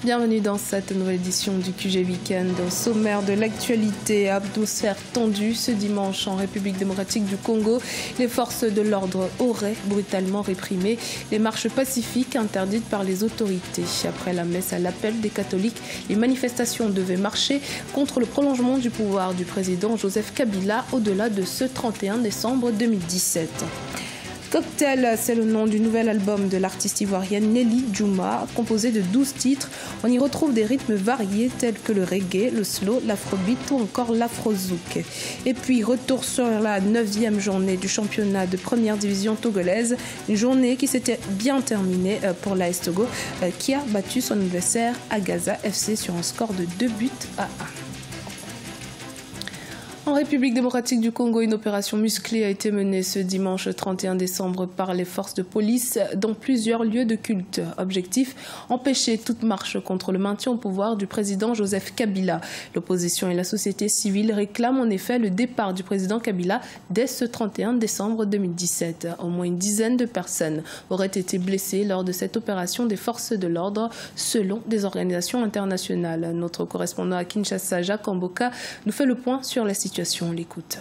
Bienvenue dans cette nouvelle édition du QG Weekend. Au sommaire de l'actualité, atmosphère tendue ce dimanche en République démocratique du Congo. Les forces de l'ordre auraient brutalement réprimé les marches pacifiques interdites par les autorités. Après la messe à l'appel des catholiques, les manifestations devaient marcher contre le prolongement du pouvoir du président Joseph Kabila au-delà de ce 31 décembre 2017. Cocktail, c'est le nom du nouvel album de l'artiste ivoirienne Nelly Djouma, composé de 12 titres. On y retrouve des rythmes variés tels que le reggae, le slow, l'afrobeat ou encore l'afrozouk. Et puis, retour sur la 9e journée du championnat de première division togolaise. Une journée qui s'était bien terminée pour l'AS Togo, qui a battu son adversaire Agaza FC sur un score de 2-1. En République démocratique du Congo, une opération musclée a été menée ce dimanche 31 décembre par les forces de police dans plusieurs lieux de culte. Objectif, empêcher toute marche contre le maintien au pouvoir du président Joseph Kabila. L'opposition et la société civile réclament en effet le départ du président Kabila dès ce 31 décembre 2017. Au moins une dizaine de personnes auraient été blessées lors de cette opération des forces de l'ordre, selon des organisations internationales. Notre correspondant à Kinshasa, Jacques Amboka, nous fait le point sur la situation. On l'écoute.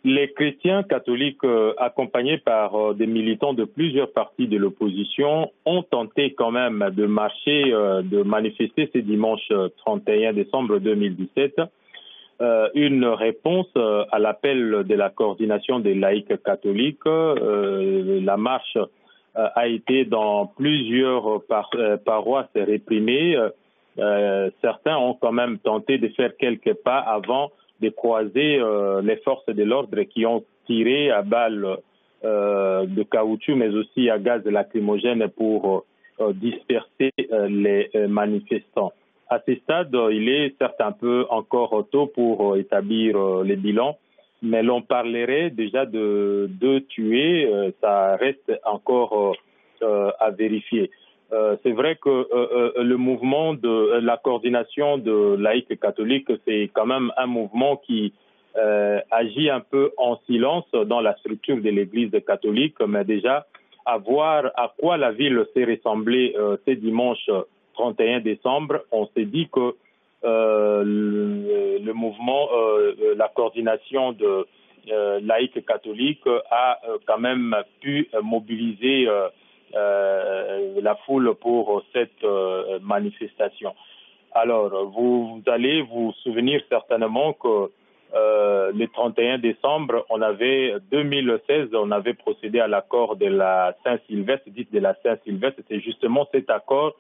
Les chrétiens catholiques accompagnés par des militants de plusieurs partis de l'opposition ont tenté quand même de marcher, de manifester ce dimanche 31 décembre 2017. Une réponse à l'appel de la coordination des laïcs catholiques. La marche a été dans plusieurs paroisses réprimées. Certains ont quand même tenté de faire quelques pas avant de croiser les forces de l'ordre qui ont tiré à balles de caoutchouc mais aussi à gaz lacrymogène pour disperser les manifestants. À ce stade, il est certes un peu encore tôt pour établir les bilans, mais l'on parlerait déjà de 2 tués, ça reste encore à vérifier. C'est vrai que le mouvement de la coordination de laïcs catholiques, c'est quand même un mouvement qui agit un peu en silence dans la structure de l'Église catholique, mais déjà à voir à quoi la ville s'est ressemblée ce dimanche 31 décembre, on s'est dit que le mouvement, la coordination de laïcs catholiques a quand même pu mobiliser la foule pour cette manifestation. Alors, vous allez vous souvenir certainement que le 31 décembre, 2016, on avait procédé à l'accord de la Saint-Sylvestre, dite de la Saint-Sylvestre. C'est justement cet accord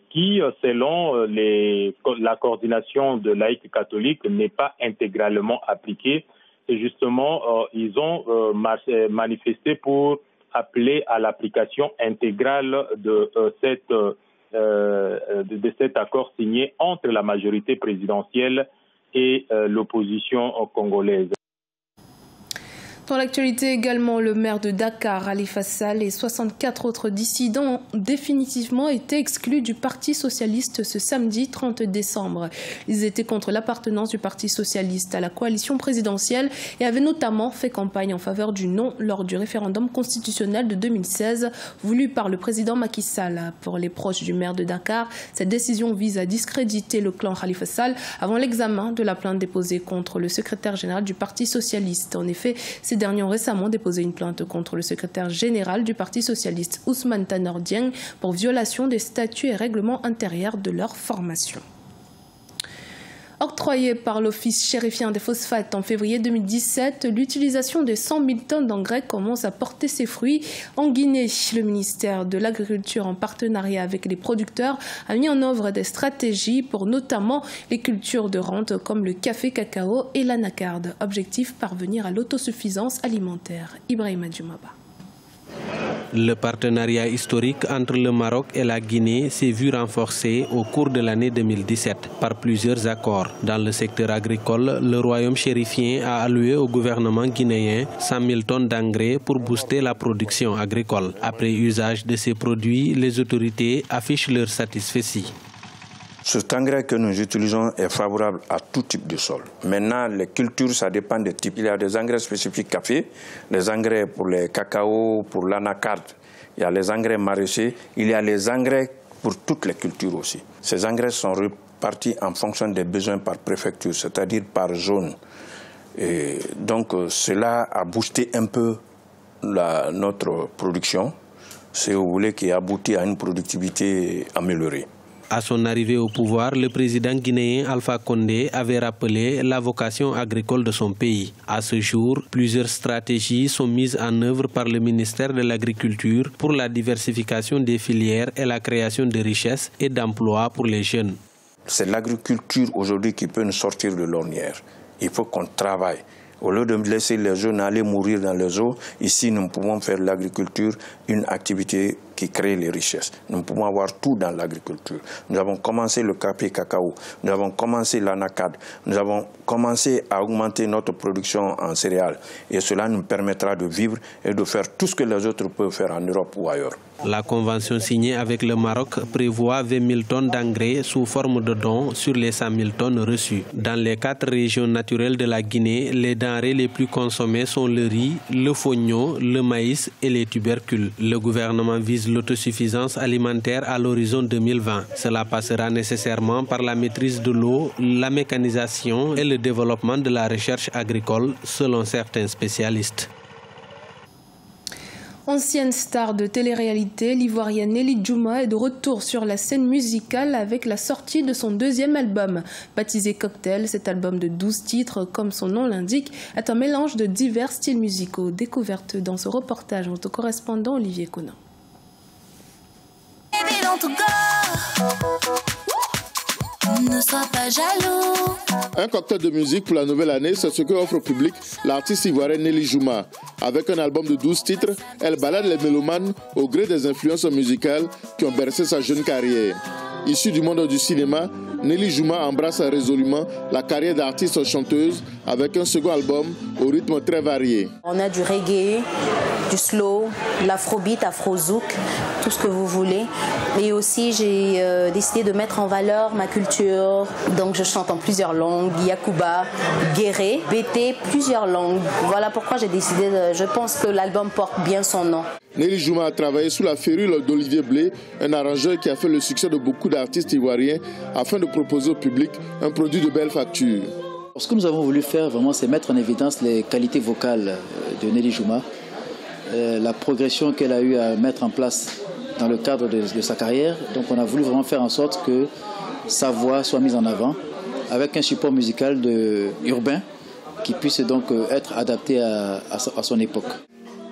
qui, selon la coordination de laïcs catholiques, n'est pas intégralement appliqué. C'est justement, ils ont manifesté pour appeler à l'application intégrale de cet accord signé entre la majorité présidentielle et l'opposition congolaise. Dans l'actualité également, le maire de Dakar, Khalifa Sall, et 64 autres dissidents ont définitivement été exclus du Parti socialiste ce samedi 30 décembre. Ils étaient contre l'appartenance du Parti socialiste à la coalition présidentielle et avaient notamment fait campagne en faveur du non lors du référendum constitutionnel de 2016 voulu par le président Macky Sall. Pour les proches du maire de Dakar, cette décision vise à discréditer le clan Khalifa Sall avant l'examen de la plainte déposée contre le secrétaire général du Parti socialiste. En effet, ces derniers ont récemment déposé une plainte contre le secrétaire général du Parti socialiste Ousmane Tanor Dieng pour violation des statuts et règlements intérieurs de leur formation. Octroyée par l'Office chérifien des phosphates en février 2017, l'utilisation de 100 000 tonnes d'engrais commence à porter ses fruits. En Guinée, le ministère de l'Agriculture, en partenariat avec les producteurs, a mis en œuvre des stratégies pour notamment les cultures de rente comme le café, cacao et l'anacarde. Objectif, parvenir à l'autosuffisance alimentaire. Ibrahima Djoumaba. Le partenariat historique entre le Maroc et la Guinée s'est vu renforcé au cours de l'année 2017 par plusieurs accords. Dans le secteur agricole, le royaume chérifien a alloué au gouvernement guinéen 100 000 tonnes d'engrais pour booster la production agricole. Après usage de ces produits, les autorités affichent leur satisfaction. Cet engrais que nous utilisons est favorable à tout type de sol. Maintenant, les cultures, ça dépend des types. Il y a des engrais spécifiques café, les engrais pour les cacao, pour l'anacarde. Il y a les engrais maraîchers, il y a les engrais pour toutes les cultures aussi. Ces engrais sont répartis en fonction des besoins par préfecture, c'est-à-dire par zone. Et donc cela a boosté un peu notre production, si vous voulez, qui aboutit à une productivité améliorée. À son arrivée au pouvoir, le président guinéen Alpha Condé avait rappelé la vocation agricole de son pays. À ce jour, plusieurs stratégies sont mises en œuvre par le ministère de l'Agriculture pour la diversification des filières et la création de richesses et d'emplois pour les jeunes. C'est l'agriculture aujourd'hui qui peut nous sortir de l'ornière. Il faut qu'on travaille. Au lieu de laisser les jeunes aller mourir dans les eaux, ici nous pouvons faire de l'agriculture une activité qui crée les richesses. Nous pouvons avoir tout dans l'agriculture. Nous avons commencé le café cacao, nous avons commencé l'anacade, nous avons commencé à augmenter notre production en céréales. Et cela nous permettra de vivre et de faire tout ce que les autres peuvent faire en Europe ou ailleurs. La convention signée avec le Maroc prévoit 20 000 tonnes d'engrais sous forme de dons sur les 100 000 tonnes reçues. Dans les 4 régions naturelles de la Guinée, les denrées les plus consommées sont le riz, le fonio, le maïs et les tubercules. Le gouvernement vise l'autosuffisance alimentaire à l'horizon 2020. Cela passera nécessairement par la maîtrise de l'eau, la mécanisation et le développement de la recherche agricole, selon certains spécialistes. Ancienne star de télé-réalité, l'Ivoirienne Nelly Djouma est de retour sur la scène musicale avec la sortie de son 2e album. Baptisé Cocktail, cet album de 12 titres, comme son nom l'indique, est un mélange de divers styles musicaux. Découverte dans ce reportage de notre correspondant Olivier Conan. Ne sois pas jaloux. Un cocktail de musique pour la nouvelle année, c'est ce que offre au public l'artiste ivoirienne Nelly Djouma. Avec un album de 12 titres, elle balade les mélomanes au gré des influences musicales qui ont bercé sa jeune carrière. Issue du monde du cinéma, Nelly Djouma embrasse résolument la carrière d'artiste chanteuse avec un second album au rythme très varié. On a du reggae, du slow, l'afrobeat, afrozouk, tout ce que vous voulez. Et aussi, j'ai décidé de mettre en valeur ma culture. Donc, je chante en plusieurs langues, Yakuba, Guéré, BT, plusieurs langues. Voilà pourquoi j'ai décidé, je pense que l'album porte bien son nom. Nelly Djouma a travaillé sous la férule d'Olivier Blé, un arrangeur qui a fait le succès de beaucoup d'artistes ivoiriens afin de proposer au public un produit de belle facture. Ce que nous avons voulu faire, vraiment, c'est mettre en évidence les qualités vocales de Nelly Djouma, la progression qu'elle a eu à mettre en place dans le cadre de sa carrière. Donc on a voulu vraiment faire en sorte que sa voix soit mise en avant avec un support musical urbain qui puisse donc être adapté à son époque.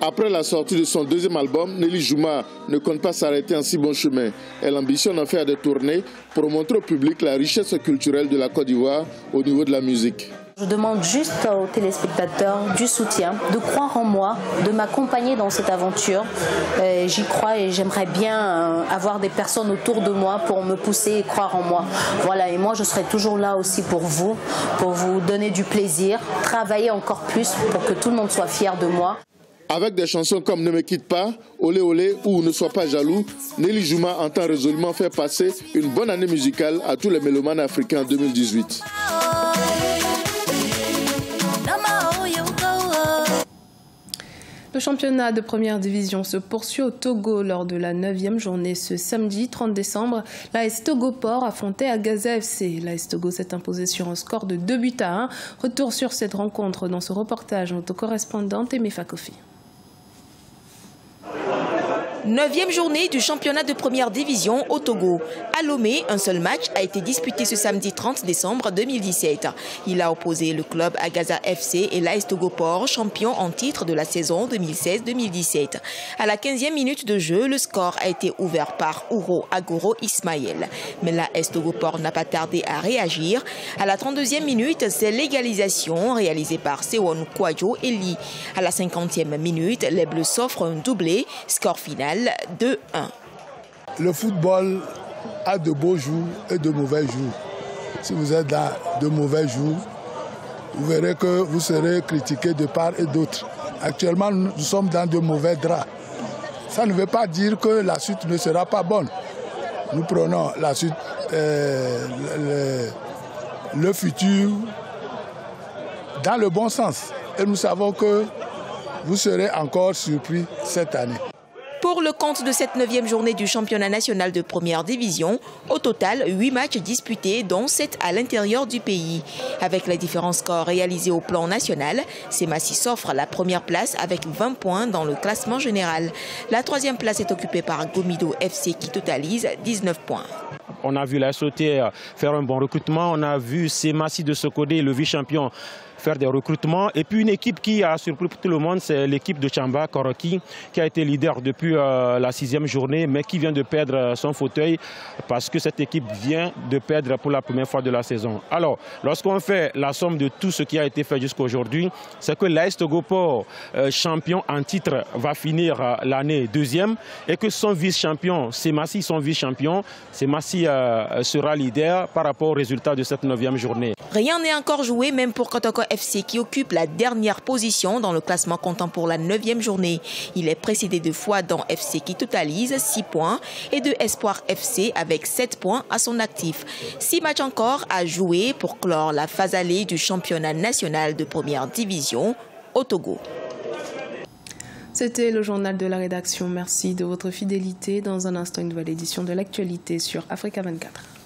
Après la sortie de son 2e album, Nelly Djouma ne compte pas s'arrêter en si bon chemin. Elle ambitionne de faire des tournées pour montrer au public la richesse culturelle de la Côte d'Ivoire au niveau de la musique. Je demande juste aux téléspectateurs du soutien, de croire en moi, de m'accompagner dans cette aventure. J'y crois et j'aimerais bien avoir des personnes autour de moi pour me pousser et croire en moi. Voilà, et moi je serai toujours là aussi pour vous donner du plaisir, travailler encore plus pour que tout le monde soit fier de moi. Avec des chansons comme Ne me quitte pas, Olé Olé ou Ne sois pas jaloux, Nelly Djouma entend résolument faire passer une bonne année musicale à tous les mélomanes africains en 2018. Le championnat de première division se poursuit au Togo lors de la 9e journée ce samedi 30 décembre. L'AS Togo Port affrontait Agaza FC. L'AS Togo s'est imposé sur un score de 2-1. Retour sur cette rencontre dans ce reportage de notre correspondante Emefa Kofi. 9e journée du championnat de première division au Togo. À Lomé, un seul match a été disputé ce samedi 30 décembre 2017. Il a opposé le club Agaza FC et l'AS Togo Port, champion en titre de la saison 2016-2017. À la 15e minute de jeu, le score a été ouvert par Ouro Agoro Ismaël. Mais l'AS Togo Port n'a pas tardé à réagir. À la 32e minute, c'est l'égalisation réalisée par Sewon Kwadjo Eli. À la 50e minute, les Bleus s'offrent un doublé. Score final 2-1. Le football a de beaux jours et de mauvais jours. Si vous êtes dans de mauvais jours, vous verrez que vous serez critiqué de part et d'autre. Actuellement, nous sommes dans de mauvais draps. Ça ne veut pas dire que la suite ne sera pas bonne. Nous prenons la suite, le futur dans le bon sens. Et nous savons que vous serez encore surpris cette année. Pour le compte de cette 9e journée du championnat national de première division, au total, 8 matchs disputés, dont 7 à l'intérieur du pays. Avec les différents scores réalisés au plan national, Semassi s'offre la première place avec 20 points dans le classement général. La 3e place est occupée par Gomido FC qui totalise 19 points. On a vu la SOT faire un bon recrutement, on a vu Semassi de Sokodé, le vice-champion, faire des recrutements. Et puis une équipe qui a surpris tout le monde, c'est l'équipe de Chamba Koroki, qui a été leader depuis la 6e journée, mais qui vient de perdre son fauteuil parce que cette équipe vient de perdre pour la première fois de la saison. Alors, lorsqu'on fait la somme de tout ce qui a été fait jusqu'à aujourd'hui, c'est que l'AS Togoport, champion en titre, va finir l'année 2e et que son vice-champion, Semassi, son vice-champion, Semassi sera leader par rapport au résultat de cette 9e journée. Rien n'est encore joué, même pour Kotoko FC qui occupe la dernière position dans le classement comptant pour la 9e journée. Il est précédé de Fouadon FC qui totalise 6 points et de Espoir FC avec 7 points à son actif. 6 matchs encore à jouer pour clore la phase allée du championnat national de première division au Togo. C'était le journal de la rédaction. Merci de votre fidélité. Dans un instant, une nouvelle édition de l'actualité sur Africa 24.